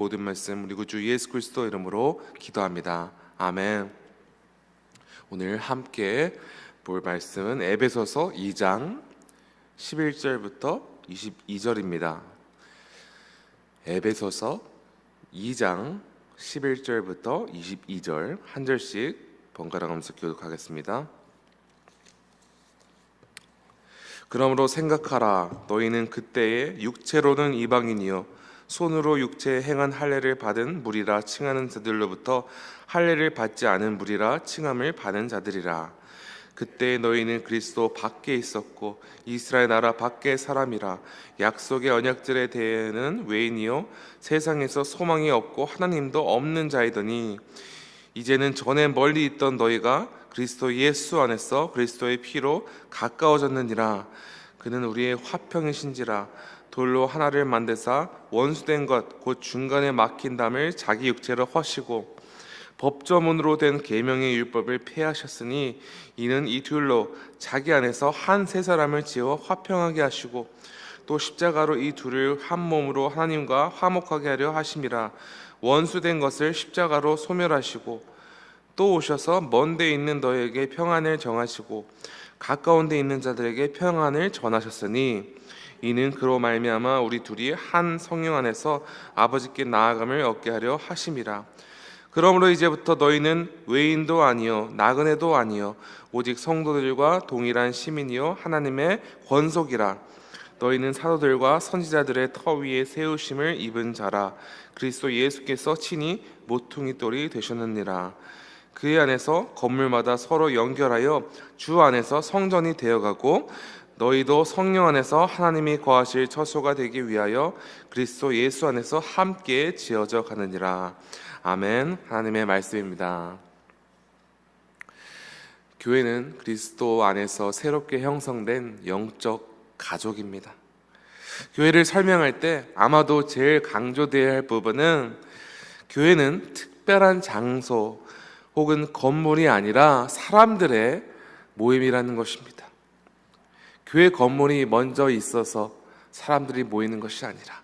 모든 말씀 우리 구주 예수 그리스도 이름으로 기도합니다. 아멘. 오늘 함께 볼 말씀은 에베소서 2장 11절부터 22절입니다. 에베소서 2장 11절부터 22절 한 절씩 번갈아 가면서 교독하겠습니다. 그러므로 생각하라. 너희는 그때에 육체로는 이방인이요 손으로 육체에 행한 할례를 받은 무리라 칭하는 자들로부터 할례를 받지 않은 무리라 칭함을 받은 자들이라. 그때 너희는 그리스도 밖에 있었고 이스라엘 나라 밖의 사람이라. 약속의 언약들에 대해는 외인이요 세상에서 소망이 없고 하나님도 없는 자이더니 이제는 전에 멀리 있던 너희가 그리스도 예수 안에서 그리스도의 피로 가까워졌느니라. 그는 우리의 화평이신지라. 돌로 하나를 만드사 원수된 것 곧 중간에 막힌 담을 자기 육체로 허시고 법조문으로 된 계명의 율법을 폐하셨으니 이는 이 둘로 자기 안에서 한 세 사람을 지어 화평하게 하시고 또 십자가로 이 둘을 한 몸으로 하나님과 화목하게 하려 하심이라. 원수된 것을 십자가로 소멸하시고 또 오셔서 먼 데 있는 너에게 평안을 정하시고 가까운 데 있는 자들에게 평안을 전하셨으니 이는 그로 말미암아 우리 둘이 한 성령 안에서 아버지께 나아감을 얻게 하려 하심이라. 그러므로 이제부터 너희는 외인도 아니요 나그네도 아니요 오직 성도들과 동일한 시민이요 하나님의 권속이라. 너희는 사도들과 선지자들의 터 위에 세우심을 입은 자라. 그리스도 예수께서 친히 모퉁이 돌이 되셨느니라. 그의 안에서 건물마다 서로 연결하여 주 안에서 성전이 되어가고 너희도 성령 안에서 하나님이 거하실 처소가 되기 위하여 그리스도 예수 안에서 함께 지어져 가느니라. 아멘. 하나님의 말씀입니다. 교회는 그리스도 안에서 새롭게 형성된 영적 가족입니다. 교회를 설명할 때 아마도 제일 강조되어야 할 부분은 교회는 특별한 장소 혹은 건물이 아니라 사람들의 모임이라는 것입니다. 교회 건물이 먼저 있어서 사람들이 모이는 것이 아니라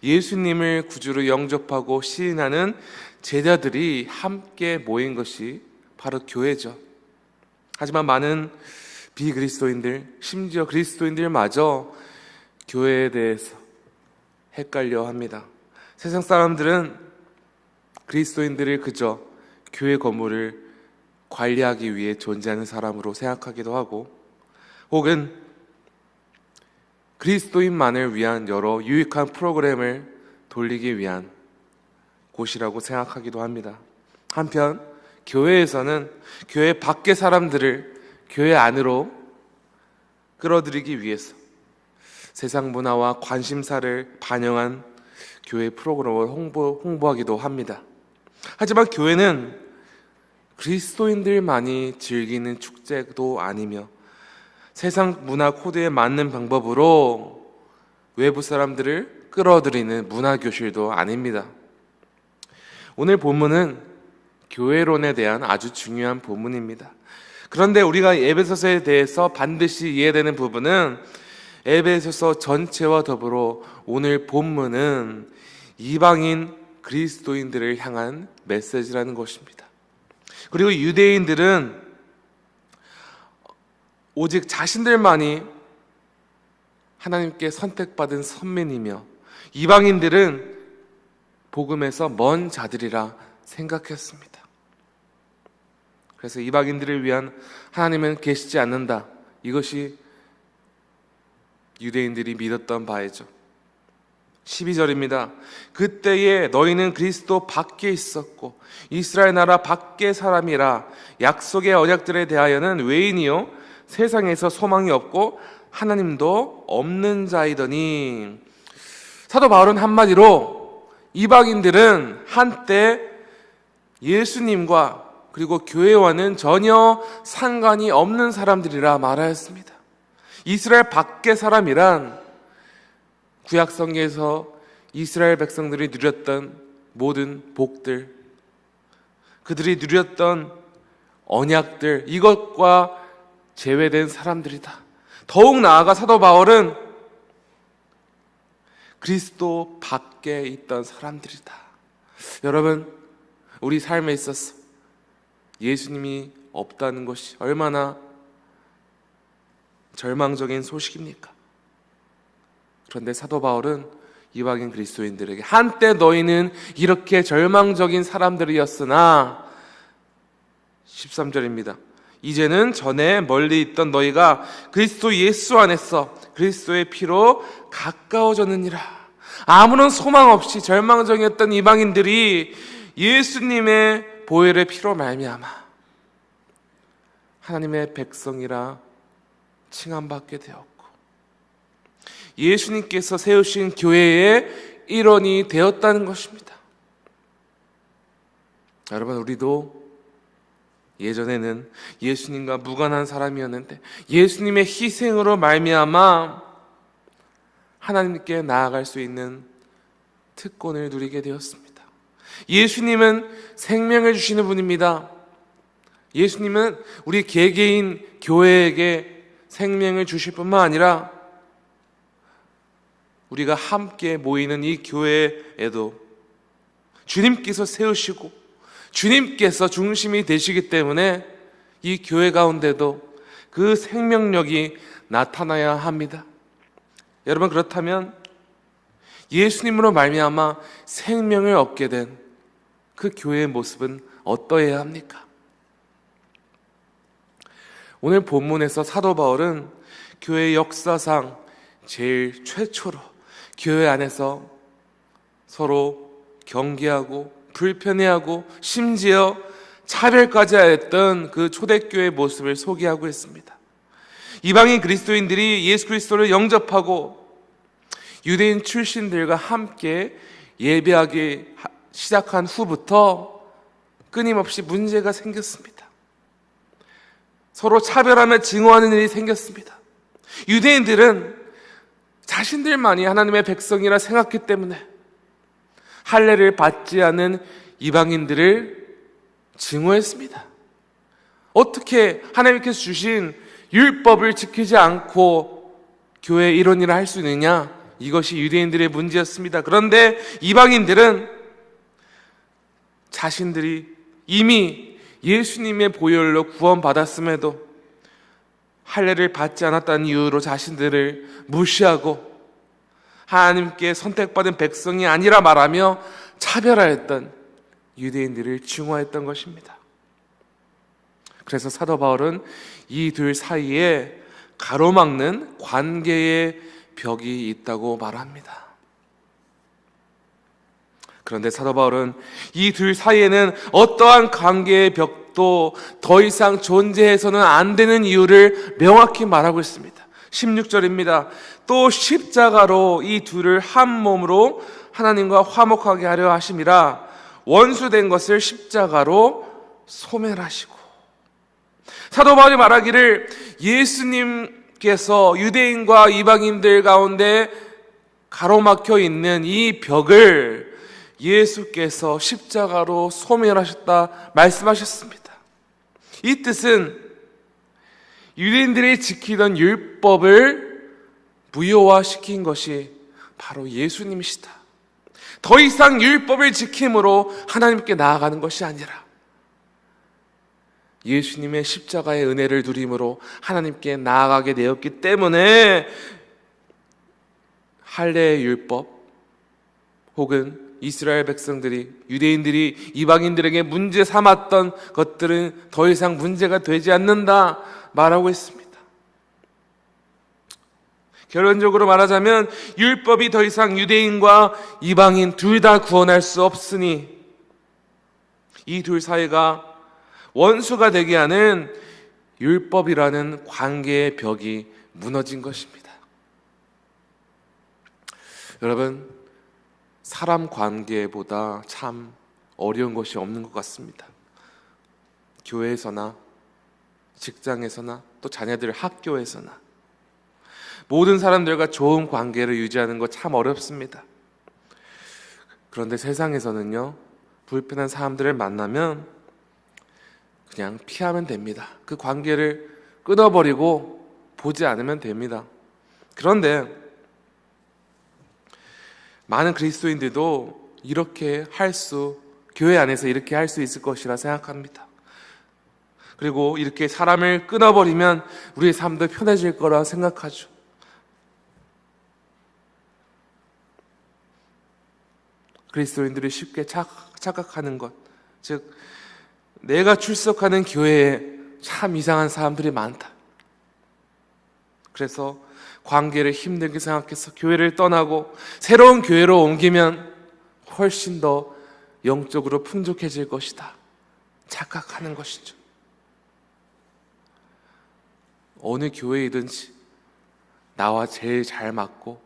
예수님을 구주로 영접하고 시인하는 제자들이 함께 모인 것이 바로 교회죠. 하지만 많은 비그리스도인들, 심지어 그리스도인들마저 교회에 대해서 헷갈려 합니다. 세상 사람들은 그리스도인들을 그저 교회 건물을 관리하기 위해 존재하는 사람으로 생각하기도 하고 혹은 그리스도인만을 위한 여러 유익한 프로그램을 돌리기 위한 곳이라고 생각하기도 합니다. 한편 교회에서는 교회 밖의 사람들을 교회 안으로 끌어들이기 위해서 세상 문화와 관심사를 반영한 교회 프로그램을 홍보하기도 합니다. 하지만 교회는 그리스도인들만이 즐기는 축제도 아니며 세상 문화 코드에 맞는 방법으로 외부 사람들을 끌어들이는 문화교실도 아닙니다. 오늘 본문은 교회론에 대한 아주 중요한 본문입니다. 그런데 우리가 에베소서에 대해서 반드시 이해되는 부분은 에베소서 전체와 더불어 오늘 본문은 이방인 그리스도인들을 향한 메시지라는 것입니다. 그리고 유대인들은 오직 자신들만이 하나님께 선택받은 선민이며 이방인들은 복음에서 먼 자들이라 생각했습니다. 그래서 이방인들을 위한 하나님은 계시지 않는다. 이것이 유대인들이 믿었던 바이죠. 12절입니다. 그때에 너희는 그리스도 밖에 있었고 이스라엘 나라 밖의 사람이라. 약속의 언약들에 대하여는 외인이요 세상에서 소망이 없고 하나님도 없는 자이더니. 사도 바울은 한마디로 이방인들은 한때 예수님과 그리고 교회와는 전혀 상관이 없는 사람들이라 말하였습니다. 이스라엘 밖의 사람이란 구약 성경에서 이스라엘 백성들이 누렸던 모든 복들, 그들이 누렸던 언약들, 이것과 제외된 사람들이다. 더욱 나아가 사도 바울은 그리스도 밖에 있던 사람들이다. 여러분, 우리 삶에 있어서 예수님이 없다는 것이 얼마나 절망적인 소식입니까? 그런데 사도 바울은 이방인 그리스도인들에게 한때 너희는 이렇게 절망적인 사람들이었으나 13절입니다. 이제는 전에 멀리 있던 너희가 그리스도 예수 안에서 그리스도의 피로 가까워졌느니라. 아무런 소망 없이 절망적이었던 이방인들이 예수님의 보혈의 피로 말미암아 하나님의 백성이라 칭함받게 되었고 예수님께서 세우신 교회의 일원이 되었다는 것입니다. 여러분, 우리도 예전에는 예수님과 무관한 사람이었는데 예수님의 희생으로 말미암아 하나님께 나아갈 수 있는 특권을 누리게 되었습니다. 예수님은 생명을 주시는 분입니다. 예수님은 우리 개개인 교회에게 생명을 주실 뿐만 아니라 우리가 함께 모이는 이 교회에도 주님께서 세우시고 주님께서 중심이 되시기 때문에 이 교회 가운데도 그 생명력이 나타나야 합니다. 여러분, 그렇다면 예수님으로 말미암아 생명을 얻게 된 그 교회의 모습은 어떠해야 합니까? 오늘 본문에서 사도 바울은 교회 역사상 제일 최초로 교회 안에서 서로 경계하고 불편해하고 심지어 차별까지 하였던 그 초대교회의 모습을 소개하고 있습니다. 이방인 그리스도인들이 예수 그리스도를 영접하고 유대인 출신들과 함께 예배하기 시작한 후부터 끊임없이 문제가 생겼습니다. 서로 차별하며 증오하는 일이 생겼습니다. 유대인들은 자신들만이 하나님의 백성이라 생각했기 때문에 할례를 받지 않은 이방인들을 증오했습니다. 어떻게 하나님께서 주신 율법을 지키지 않고 교회의 일원이라 할 수 있느냐? 이것이 유대인들의 문제였습니다. 그런데 이방인들은 자신들이 이미 예수님의 보혈로 구원받았음에도 할례를 받지 않았다는 이유로 자신들을 무시하고 하나님께 선택받은 백성이 아니라 말하며 차별하였던 유대인들을 증오했던 것입니다. 그래서 사도 바울은 이 둘 사이에 가로막는 관계의 벽이 있다고 말합니다. 그런데 사도 바울은 이 둘 사이에는 어떠한 관계의 벽도 더 이상 존재해서는 안 되는 이유를 명확히 말하고 있습니다. 16절입니다. 또 십자가로 이 둘을 한 몸으로 하나님과 화목하게 하려 하심이라 원수된 것을 십자가로 소멸하시고. 사도 바울이 말하기를 예수님께서 유대인과 이방인들 가운데 가로막혀 있는 이 벽을 예수께서 십자가로 소멸하셨다 말씀하셨습니다. 이 뜻은 유대인들이 지키던 율법을 무효화시킨 것이 바로 예수님이시다. 더 이상 율법을 지킴으로 하나님께 나아가는 것이 아니라 예수님의 십자가의 은혜를 누림으로 하나님께 나아가게 되었기 때문에 할례의 율법 혹은 이스라엘 백성들이, 유대인들이 이방인들에게 문제 삼았던 것들은 더 이상 문제가 되지 않는다 말하고 있습니다. 결론적으로 말하자면 율법이 더 이상 유대인과 이방인 둘 다 구원할 수 없으니 이 둘 사이가 원수가 되게 하는 율법이라는 관계의 벽이 무너진 것입니다. 여러분, 사람 관계보다 참 어려운 것이 없는 것 같습니다. 교회에서나 직장에서나 또 자녀들 학교에서나 모든 사람들과 좋은 관계를 유지하는 것 참 어렵습니다. 그런데 세상에서는요, 불편한 사람들을 만나면 그냥 피하면 됩니다. 그 관계를 끊어버리고 보지 않으면 됩니다. 그런데 많은 그리스도인들도 교회 안에서 이렇게 할 수 있을 것이라 생각합니다. 그리고 이렇게 사람을 끊어버리면 우리의 삶도 편해질 거라 생각하죠. 그리스도인들이 쉽게 착각하는 것, 즉 내가 출석하는 교회에 참 이상한 사람들이 많다. 그래서 관계를 힘들게 생각해서 교회를 떠나고 새로운 교회로 옮기면 훨씬 더 영적으로 풍족해질 것이다 착각하는 것이죠. 어느 교회이든지 나와 제일 잘 맞고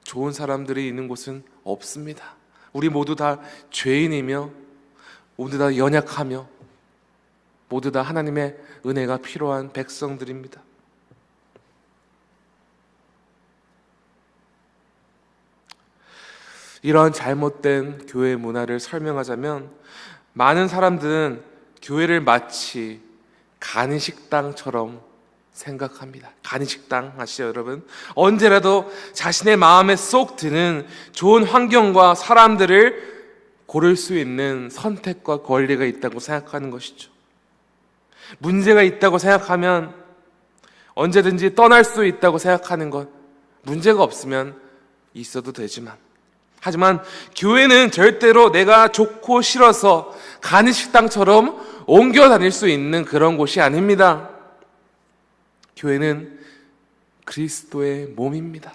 좋은 사람들이 있는 곳은 없습니다. 우리 모두 다 죄인이며 모두 다 연약하며 모두 다 하나님의 은혜가 필요한 백성들입니다. 이러한 잘못된 교회 문화를 설명하자면 많은 사람들은 교회를 마치 간이식당처럼 생각합니다. 간이식당 아시죠 여러분? 언제라도 자신의 마음에 쏙 드는 좋은 환경과 사람들을 고를 수 있는 선택과 권리가 있다고 생각하는 것이죠. 문제가 있다고 생각하면 언제든지 떠날 수 있다고 생각하는 것, 문제가 없으면 있어도 되지만, 하지만 교회는 절대로 내가 좋고 싫어서 간이식당처럼 옮겨 다닐 수 있는 그런 곳이 아닙니다. 교회는 그리스도의 몸입니다.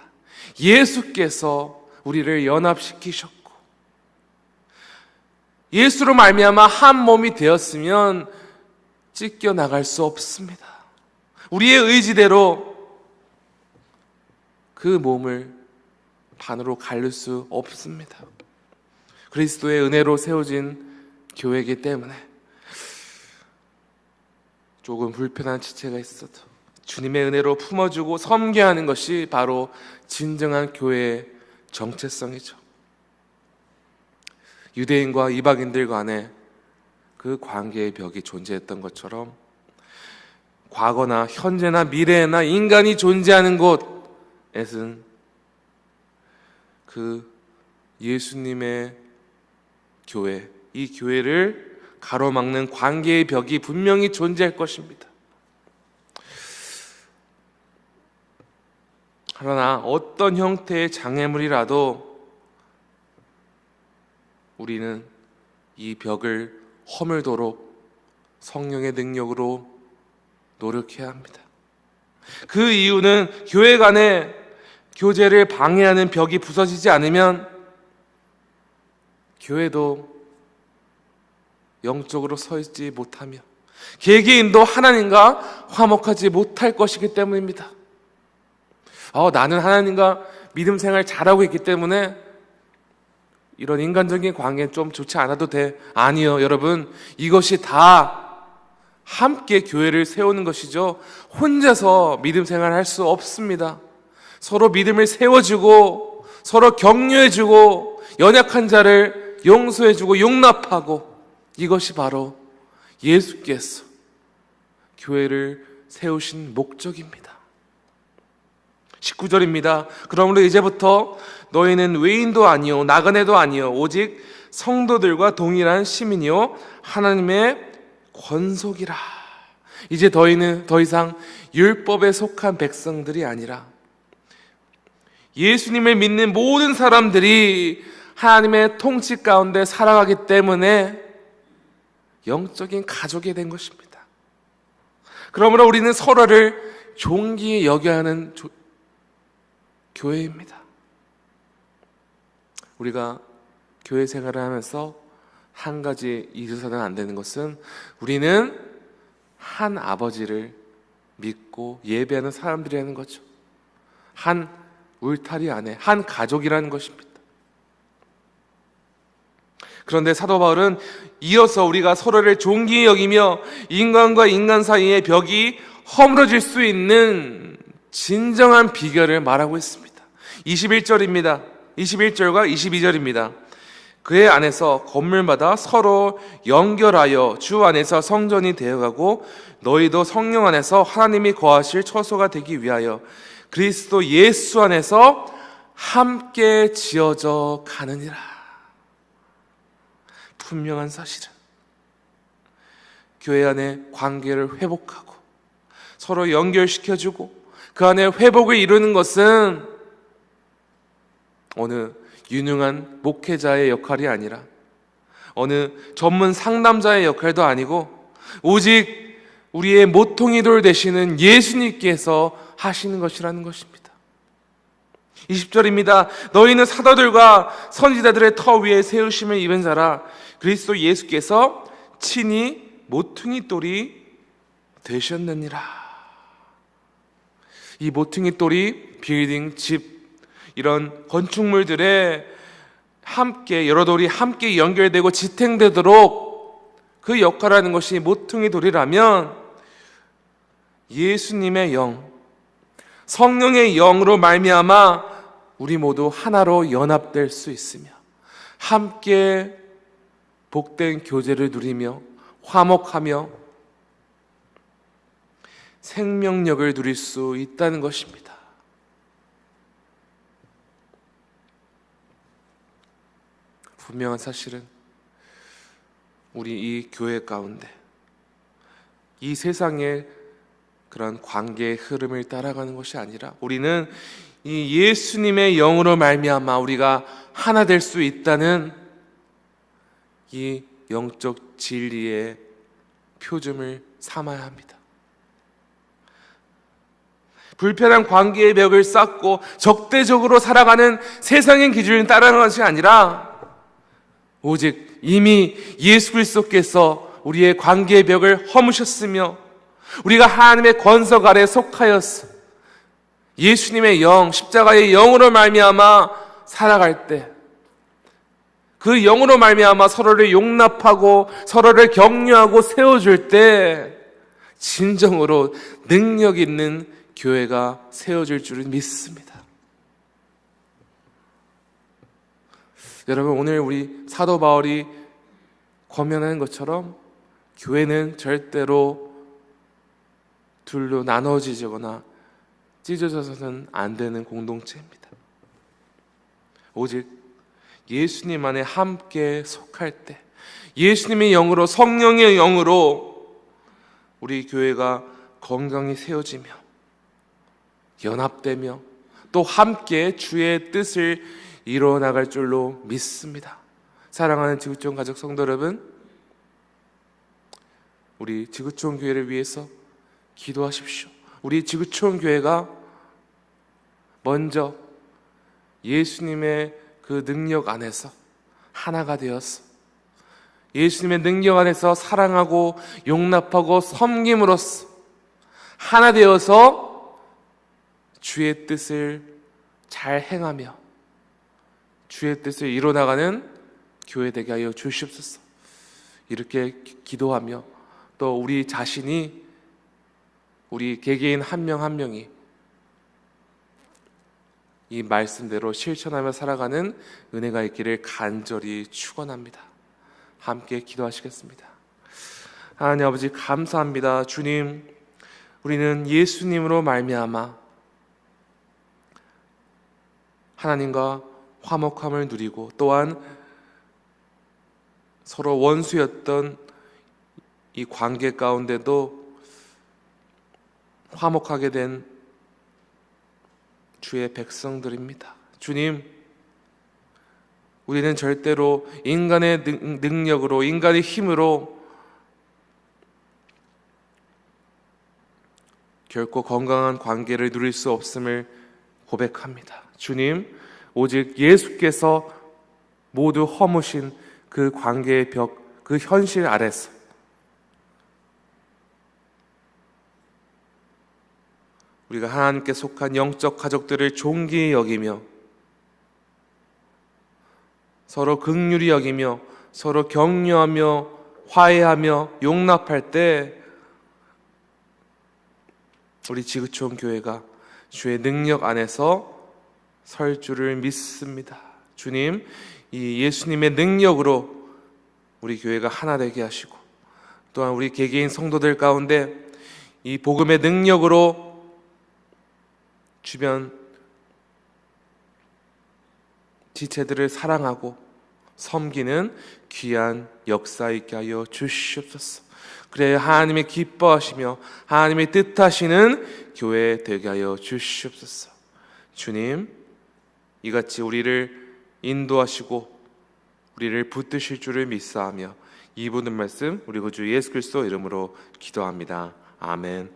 예수께서 우리를 연합시키셨고 예수로 말미암아 한 몸이 되었으면 찢겨 나갈 수 없습니다. 우리의 의지대로 그 몸을 반으로 갈릴 수 없습니다. 그리스도의 은혜로 세워진 교회이기 때문에 조금 불편한 지체가 있어도 주님의 은혜로 품어주고 섬겨하는 것이 바로 진정한 교회의 정체성이죠. 유대인과 이방인들 간에 그 관계의 벽이 존재했던 것처럼 과거나 현재나 미래나 인간이 존재하는 곳에는 그 예수님의 교회, 이 교회를 가로막는 관계의 벽이 분명히 존재할 것입니다. 그러나 어떤 형태의 장애물이라도 우리는 이 벽을 허물도록 성령의 능력으로 노력해야 합니다. 그 이유는 교회 간의 교제를 방해하는 벽이 부서지지 않으면 교회도 영적으로 서 있지 못하며 개개인도 하나님과 화목하지 못할 것이기 때문입니다. 나는 하나님과 믿음 생활 잘하고 있기 때문에 이런 인간적인 관계는 좀 좋지 않아도 돼. 아니요, 여러분. 이것이 다 함께 교회를 세우는 것이죠. 혼자서 믿음 생활을 할 수 없습니다. 서로 믿음을 세워주고 서로 격려해주고 연약한 자를 용서해주고 용납하고, 이것이 바로 예수께서 교회를 세우신 목적입니다. 19절입니다. 그러므로 이제부터 너희는 외인도 아니요 나그네도 아니요 오직 성도들과 동일한 시민이요 하나님의 권속이라. 이제 너희는 더 이상 율법에 속한 백성들이 아니라 예수님을 믿는 모든 사람들이 하나님의 통치 가운데 살아가기 때문에 영적인 가족이 된 것입니다. 그러므로 우리는 서로를 존귀히 여겨야 하는 교회입니다. 우리가 교회 생활을 하면서 한 가지 잊어서는 안 되는 것은 우리는 한 아버지를 믿고 예배하는 사람들이라는 거죠. 한 울타리 안에 한 가족이라는 것입니다. 그런데 사도 바울은 이어서 우리가 서로를 존귀히 여기며 인간과 인간 사이의 벽이 허물어질 수 있는 진정한 비결을 말하고 있습니다. 21절입니다. 21절과 22절입니다. 그의 안에서 건물마다 서로 연결하여 주 안에서 성전이 되어가고 너희도 성령 안에서 하나님이 거하실 처소가 되기 위하여 그리스도 예수 안에서 함께 지어져 가느니라. 분명한 사실은 교회 안에 관계를 회복하고 서로 연결시켜주고 그 안에 회복을 이루는 것은 어느 유능한 목회자의 역할이 아니라 어느 전문 상담자의 역할도 아니고 오직 우리의 모퉁이돌 되시는 예수님께서 하시는 것이라는 것입니다. 20절입니다. 너희는 사도들과 선지자들의 터 위에 세우심을 입은 자라. 그리스도 예수께서 친히 모퉁이돌이 되셨느니라. 이 모퉁이돌이 빌딩, 집, 이런 건축물들에 함께 여러 돌이 함께 연결되고 지탱되도록 그 역할하는 것이 모퉁이돌이라면 예수님의 영, 성령의 영으로 말미암아 우리 모두 하나로 연합될 수 있으며 함께 복된 교제를 누리며 화목하며 생명력을 누릴 수 있다는 것입니다. 분명한 사실은 우리 이 교회 가운데 이 세상의 그런 관계의 흐름을 따라가는 것이 아니라 우리는 이 예수님의 영으로 말미암아 우리가 하나 될 수 있다는 이 영적 진리의 표점을 삼아야 합니다. 불편한 관계의 벽을 쌓고 적대적으로 살아가는 세상의 기준을 따라가는 것이 아니라 오직 이미 예수 그리스도께서 우리의 관계의 벽을 허무셨으며 우리가 하나님의 권석 아래 속하였어 예수님의 영, 십자가의 영으로 말미암아 살아갈 때 그 영으로 말미암아 서로를 용납하고 서로를 격려하고 세워줄 때 진정으로 능력 있는 교회가 세워질 줄은 믿습니다. 여러분, 오늘 우리 사도 바울이 권면하는 것처럼 교회는 절대로 둘로 나눠지거나 찢어져서는 안 되는 공동체입니다. 오직 예수님 안에 함께 속할 때 예수님의 영으로, 성령의 영으로 우리 교회가 건강히 세워지며 연합되며 또 함께 주의 뜻을 이루어나갈 줄로 믿습니다. 사랑하는 지구촌 가족 성도 여러분, 우리 지구촌 교회를 위해서 기도하십시오. 우리 지구촌 교회가 먼저 예수님의 그 능력 안에서 하나가 되어서 예수님의 능력 안에서 사랑하고 용납하고 섬김으로써 하나 되어서 주의 뜻을 잘 행하며 주의 뜻을 이뤄나가는 교회 되게 하여 주시옵소서. 이렇게 기도하며 또 우리 자신이 우리 개개인 한 명 한 명이 이 말씀대로 실천하며 살아가는 은혜가 있기를 간절히 축원합니다. 함께 기도하시겠습니다. 하나님 아버지, 감사합니다. 주님, 우리는 예수님으로 말미암아 하나님과 화목함을 누리고 또한 서로 원수였던 이 관계 가운데도 화목하게 된 주의 백성들입니다. 주님, 우리는 절대로 인간의 능력으로, 인간의 힘으로 결코 건강한 관계를 누릴 수 없음을 고백합니다. 주님, 오직 예수께서 모두 허무신 그 관계의 벽, 그 현실 아래서 우리가 하나님께 속한 영적 가족들을 존귀히 여기며 서로 긍휼히 여기며 서로 격려하며 화해하며 용납할 때 우리 지구촌 교회가 주의 능력 안에서 설 줄을 믿습니다. 주님, 이 예수님의 능력으로 우리 교회가 하나 되게 하시고 또한 우리 개개인 성도들 가운데 이 복음의 능력으로 주변 지체들을 사랑하고 섬기는 귀한 역사 있게 하여 주시옵소서. 그래 하나님이 기뻐하시며 하나님이 뜻하시는 교회 되게 하여 주시옵소서. 주님, 이같이 우리를 인도하시고 우리를 붙드실 줄을 믿사하며 이 모든 말씀 우리 구주 예수 그리스도 이름으로 기도합니다. 아멘.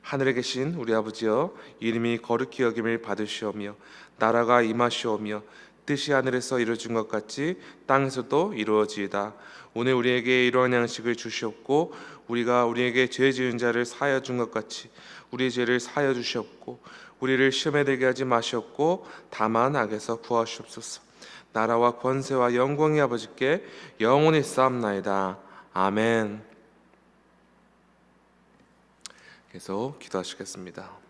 하늘에 계신 우리 아버지여, 이름이 거룩히 여김을 받으시오며 나라가 임하시오며 뜻이 하늘에서 이루어진 것 같이 땅에서도 이루어지이다. 오늘 우리에게 이러한 양식을 주시옵고 우리가 우리에게 죄 지은 자를 사하여 준 것 같이 우리의 죄를 사하여 주시옵고 우리를 시험에 들게 하지 마시옵고 다만 악에서 구하시옵소서. 나라와 권세와 영광이 아버지께 영원히 쌓옵나이다. 아멘. 계속 기도하시겠습니다.